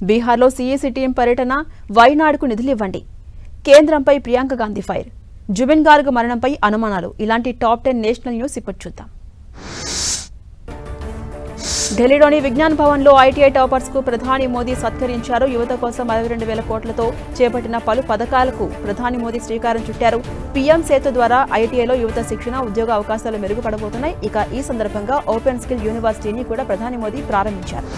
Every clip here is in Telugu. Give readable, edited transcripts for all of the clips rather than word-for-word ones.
బీహార్లో సీఈసీ టీం పర్యటన, వైనాడుకు నిధులివ్వండి, కేంద్రంపై ప్రియాంక గాంధీ ఫైర్, జుబిన్ గార్గ్ మరణంపై అనుమానాలు, ఇలాంటి టాప్ 10 నేషనల్ న్యూస్ ఇప్పుడు చూద్దాం. ఢిల్లీలోని విజ్ఞాన్ భవన్లో ఐటీఐ టాపర్స్ కు ప్రధాని మోదీ సత్కరించారు. యువత కోసం 62,000 కోట్లతో చేపట్టిన పలు పథకాలకు ప్రధాని మోదీ శ్రీకారం చుట్టారు. పీఎం సేతు ద్వారా ఐటీఐలో యువత శిక్షణ, ఉద్యోగ అవకాశాలు మెరుగుపడబోతున్నాయి. ఇక ఈ సందర్భంగా ఓపెన్ స్కిల్ యూనివర్సిటీని కూడా ప్రధాని మోదీ ప్రారంభించారు.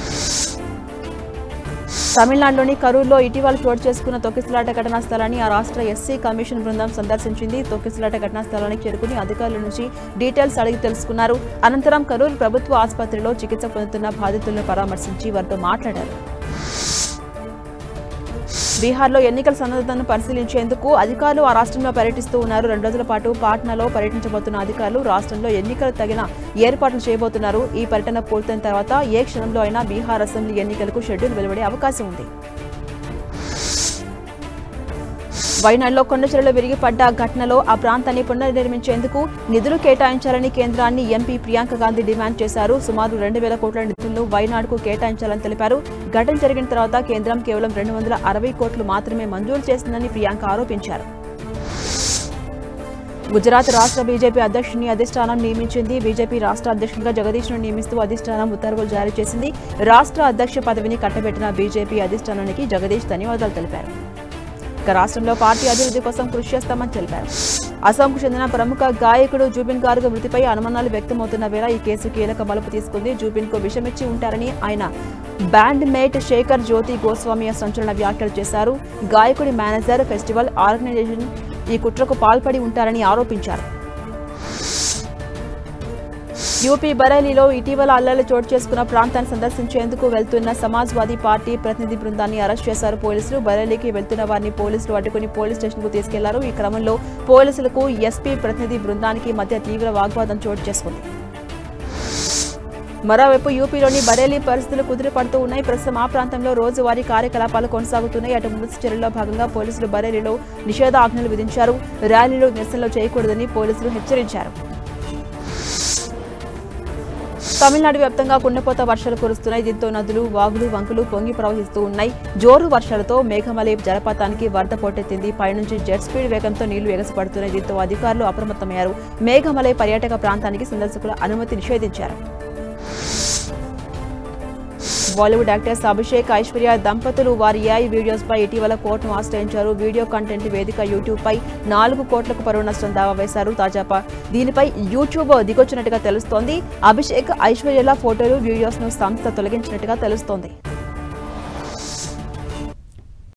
తమిళనాడులోని కరూర్లో ఇటీవల చోటు చేసుకున్న తొక్కిసలాట ఘటనా స్థలాన్ని ఆ రాష్ట్ర ఎస్సీ కమిషన్ బృందం సందర్శించింది. తొక్కిసలాట ఘటనా స్థలానికి చేరుకుని అధికారుల నుంచి డీటెయిల్స్ అడిగి తెలుసుకున్నారు. అనంతరం కరూర్ ప్రభుత్వ ఆసుపత్రిలో చికిత్స పొందుతున్న బాధితులను పరామర్శించి వారితో మాట్లాడారు. బీహార్లో ఎన్నికల సన్నద్ధతను పరిశీలించేందుకు అధికారులు ఆ రాష్ట్రంలో పర్యటిస్తూ ఉన్నారు. 2 రోజుల పాటు పాట్నాలో పర్యటించబోతున్న అధికారులు రాష్ట్రంలో ఎన్నికలు తగిన ఏర్పాట్లు చేయబోతున్నారు. ఈ పర్యటన పూర్తయిన తర్వాత ఏ క్షణంలో అయినా బీహార్ అసెంబ్లీ ఎన్నికలకు షెడ్యూల్ వెలువడే అవకాశం ఉంది. వైనాడులో కొండచెరలు విరిగిపడ్డ ఘటనలో ఆ ప్రాంతాన్ని పునర్నిర్మించేందుకు నిధులు కేటాయించాలని కేంద్రాన్ని ఎంపీ ప్రియాంక గాంధీ డిమాండ్ చేశారు. సుమారు 2,000 కోట్ల నిధులను వైనాడుకు కేటాయించాలని తెలిపారు. ఘటన జరిగిన తర్వాత కేంద్రం కేవలం 260 కోట్లు మాత్రమే మంజూరు చేసిందని ప్రియాంక ఆరోపించారు. గుజరాత్ రాష్ట్ర బీజేపీ అధ్యక్షుడిని అధిష్టానం నియమించింది. బీజేపీ రాష్ట్ర అధ్యక్షుడిగా జగదీష్ను నియమిస్తూ అధిష్టానం ఉత్తర్వులు జారీ చేసింది. రాష్ట్ర అధ్యక్ష పదవిని కట్టబెట్టిన బీజేపీ అధిష్టానానికి జగదీష్ ధన్యవాదాలు తెలిపారు. ఇక రాష్ట్రంలో పార్టీ అభివృద్ధి కోసం కృషి చేస్తామని తెలిపారు. అసోంకు చెందిన ప్రముఖ గాయకుడు జుబిన్ గార్గ్ మృతిపై అనుమానాలు వ్యక్తమవుతున్న వేళ ఈ కేసు కీలక మలుపు తీసుకుంది. జుబిన్ కు విషమిచ్చి ఉంటారని ఆయన బ్యాండ్ మేట్ శేఖర్ జ్యోతి గోస్వామి సంచలన వ్యాఖ్యలు చేశారు. గాయకుడి మేనేజర్, ఫెస్టివల్ ఆర్గనైజేషన్ ఈ కుట్రకు పాల్పడి ఉంటారని ఆరోపించారు. యూపీ బరైలీలో ఇటీవల అల్లర్లు చోటు చేసుకున్న ప్రాంతాన్ని సందర్శించేందుకు వెళ్తున్న సమాజ్వాదీ పార్టీ ప్రతినిధి బృందాన్ని అరెస్ట్ చేశారు పోలీసులు. బరైలీకి వెళ్తున్న వారిని పోలీసులు అడ్డుకుని పోలీస్ స్టేషన్కు తీసుకెళ్లారు. ఈ క్రమంలో పోలీసులకు ఎస్పీ ప్రతినిధి బృందానికి మధ్య తీవ్ర వాగ్వాదం చోటు చేసుకుంది. మరోవైపు యూపీలోని బరేలీ పరిస్థితులు కుదిరిపడుతూ ఉన్నాయి. ప్రస్తుతం ఆ ప్రాంతంలో రోజువారీ కార్యకలాపాలు కొనసాగుతున్నాయి. అటు ముందస్తు చర్యల్లో భాగంగా పోలీసులు బరేలీలో నిషేధాజ్ఞలు విధించారు. ర్యాలీలు నిరసనలు చేయకూడదని పోలీసులు హెచ్చరించారు. తమిళనాడు వ్యాప్తంగా కుండపోత వర్షాలు కురుస్తున్నాయి. దీంతో నదులు, వాగులు, వంకలు పొంగి ప్రవహిస్తూ ఉన్నాయి. జోరు వర్షాలతో మేఘమలై జలపాతానికి వరద పోటెత్తింది. పైనుంచి జెట్ స్పీడ్ వేగంతో నీళ్లు ఎగసిపడుతున్నాయి. దీంతో అధికారులు అప్రమత్తమయ్యారు. మేఘమలై పర్యాటక ప్రాంతానికి సందర్శకుల అనుమతి నిషేధించారు. బాలీవుడ్ యాక్టర్స్ అభిషేక్, ఐశ్వర్య దంపతులు వారి ఏఐ వీడియోస్పై ఇటీవల కోర్టును ఆశ్రయించారు. వీడియో కంటెంట్ వేదిక యూట్యూబ్పై 4 కోట్లకు పరువు నష్టం దావా వేశారు. తాజాగా దీనిపై యూట్యూబ్ దిగొచ్చినట్టుగా తెలుస్తోంది. అభిషేక్, ఐశ్వర్యల ఫోటోలు, వీడియోస్ను సంస్థ తొలగించినట్టుగా తెలుస్తోంది.